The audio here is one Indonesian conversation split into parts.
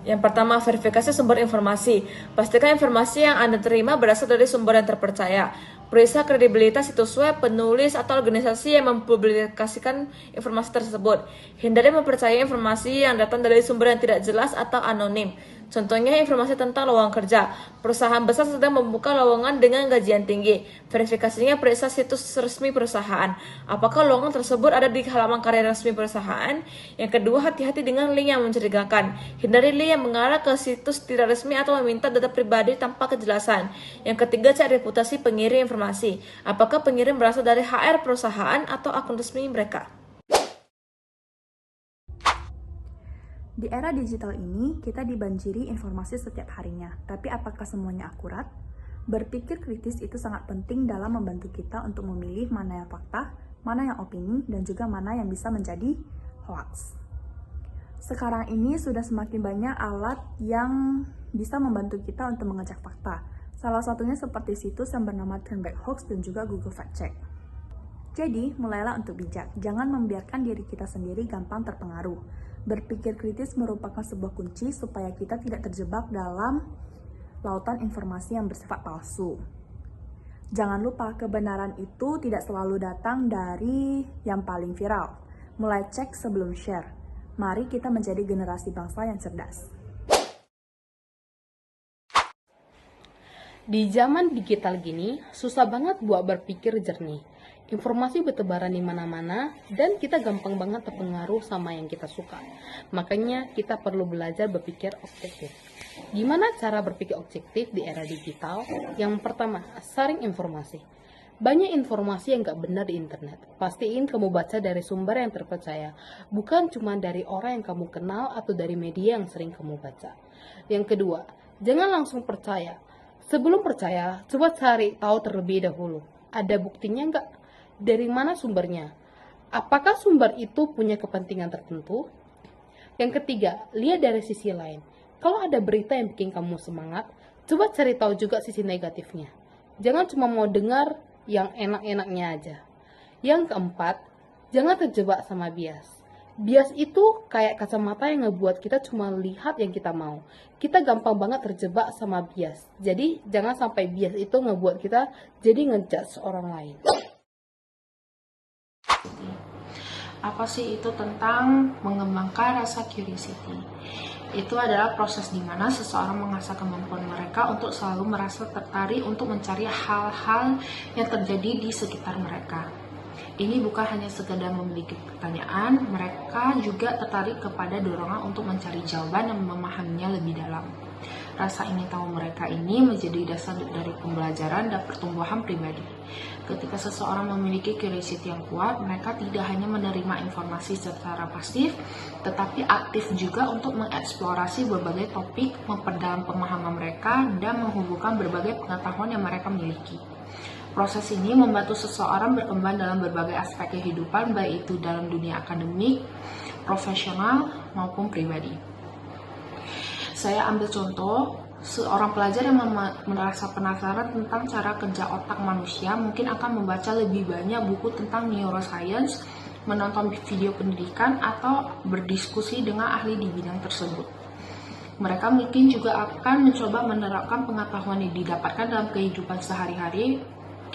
Yang pertama, verifikasi sumber informasi. Pastikan informasi yang Anda terima berasal dari sumber yang terpercaya. Periksa kredibilitas situs web, penulis, atau organisasi yang mempublikasikan informasi tersebut. Hindari mempercayai informasi yang datang dari sumber yang tidak jelas atau anonim. Contohnya informasi tentang lowongan kerja. Perusahaan besar sedang membuka lowongan dengan gajian tinggi. Verifikasinya periksa situs resmi perusahaan. Apakah lowongan tersebut ada di halaman karir resmi perusahaan? Yang kedua, hati-hati dengan link yang mencurigakan. Hindari link yang mengarah ke situs tidak resmi atau meminta data pribadi tanpa kejelasan. Yang ketiga, cek reputasi pengirim informasi. Apakah pengirim berasal dari HR perusahaan atau akun resmi mereka? Di era digital ini, kita dibanjiri informasi setiap harinya. Tapi apakah semuanya akurat? Berpikir kritis itu sangat penting dalam membantu kita untuk memilih mana yang fakta, mana yang opini, dan juga mana yang bisa menjadi hoax. Sekarang ini sudah semakin banyak alat yang bisa membantu kita untuk mengecek fakta. Salah satunya seperti situs yang bernama Turnback Hoax dan juga Google Fact Check. Jadi, mulailah untuk bijak. Jangan membiarkan diri kita sendiri gampang terpengaruh. Berpikir kritis merupakan sebuah kunci supaya kita tidak terjebak dalam lautan informasi yang bersifat palsu. Jangan lupa, kebenaran itu tidak selalu datang dari yang paling viral. Mulai cek sebelum share. Mari kita menjadi generasi bangsa yang cerdas. Di zaman digital gini, susah banget buat berpikir jernih. Informasi bertebaran di mana-mana, dan kita gampang banget terpengaruh sama yang kita suka. Makanya kita perlu belajar berpikir objektif. Gimana cara berpikir objektif di era digital? Yang pertama, saring informasi. Banyak informasi yang gak benar di internet. Pastiin kamu baca dari sumber yang terpercaya, bukan cuma dari orang yang kamu kenal atau dari media yang sering kamu baca. Yang kedua, jangan langsung percaya. Sebelum percaya, coba cari tahu terlebih dahulu. Ada buktinya nggak? Dari mana sumbernya? Apakah sumber itu punya kepentingan tertentu? Yang ketiga, lihat dari sisi lain. Kalau ada berita yang bikin kamu semangat, coba cari tahu juga sisi negatifnya. Jangan cuma mau dengar yang enak-enaknya aja. Yang keempat, jangan terjebak sama bias. Bias itu kayak kacamata yang ngebuat kita cuma lihat yang kita mau. Kita gampang banget terjebak sama bias. Jadi jangan sampai bias itu ngebuat kita jadi ngejudge orang lain. Apa sih itu tentang mengembangkan rasa curiosity? Itu adalah proses di mana seseorang mengasah kemampuan mereka untuk selalu merasa tertarik untuk mencari hal-hal yang terjadi di sekitar mereka. Ini bukan hanya sekedar memiliki pertanyaan, mereka juga tertarik kepada dorongan untuk mencari jawaban dan memahaminya lebih dalam. Rasa ingin tahu mereka ini menjadi dasar dari pembelajaran dan pertumbuhan pribadi. Ketika seseorang memiliki curiosity yang kuat, mereka tidak hanya menerima informasi secara pasif, tetapi aktif juga untuk mengeksplorasi berbagai topik, memperdalam pemahaman mereka, dan menghubungkan berbagai pengetahuan yang mereka miliki. Proses ini membantu seseorang berkembang dalam berbagai aspek kehidupan, baik itu dalam dunia akademik, profesional, maupun pribadi. Saya ambil contoh, seorang pelajar yang merasa penasaran tentang cara kerja otak manusia mungkin akan membaca lebih banyak buku tentang neuroscience, menonton video pendidikan, atau berdiskusi dengan ahli di bidang tersebut. Mereka mungkin juga akan mencoba menerapkan pengetahuan yang didapatkan dalam kehidupan sehari-hari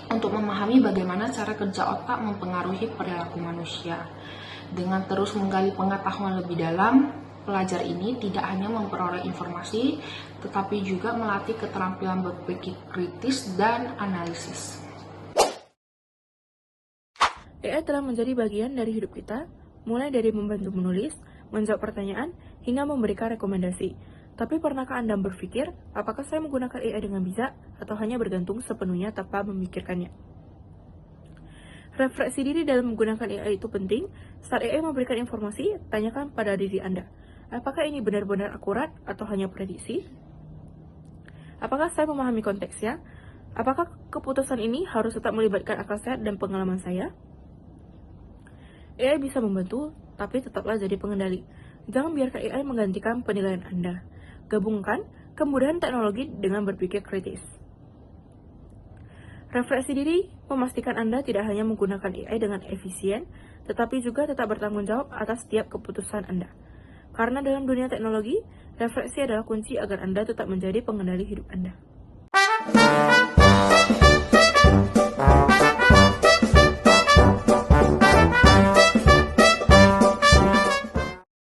untuk memahami bagaimana cara kerja otak mempengaruhi perilaku manusia. Dengan terus menggali pengetahuan lebih dalam, pelajar ini tidak hanya memperoleh informasi, tetapi juga melatih keterampilan berpikir kritis dan analisis. AI telah menjadi bagian dari hidup kita, mulai dari membantu menulis, menjawab pertanyaan, hingga memberikan rekomendasi. Tapi pernahkah Anda berpikir, apakah saya menggunakan AI dengan bijak, atau hanya bergantung sepenuhnya tanpa memikirkannya? Refleksi diri dalam menggunakan AI itu penting. Saat AI memberikan informasi, tanyakan pada diri Anda, apakah ini benar-benar akurat atau hanya prediksi? Apakah saya memahami konteksnya? Apakah keputusan ini harus tetap melibatkan akal sehat dan pengalaman saya? AI bisa membantu, tapi tetaplah jadi pengendali. Jangan biarkan AI menggantikan penilaian Anda. Gabungkan kemudahan teknologi dengan berpikir kritis. Refleksi diri memastikan Anda tidak hanya menggunakan AI dengan efisien, tetapi juga tetap bertanggung jawab atas setiap keputusan Anda. Karena dalam dunia teknologi, Refleksi adalah kunci agar Anda tetap menjadi pengendali hidup Anda.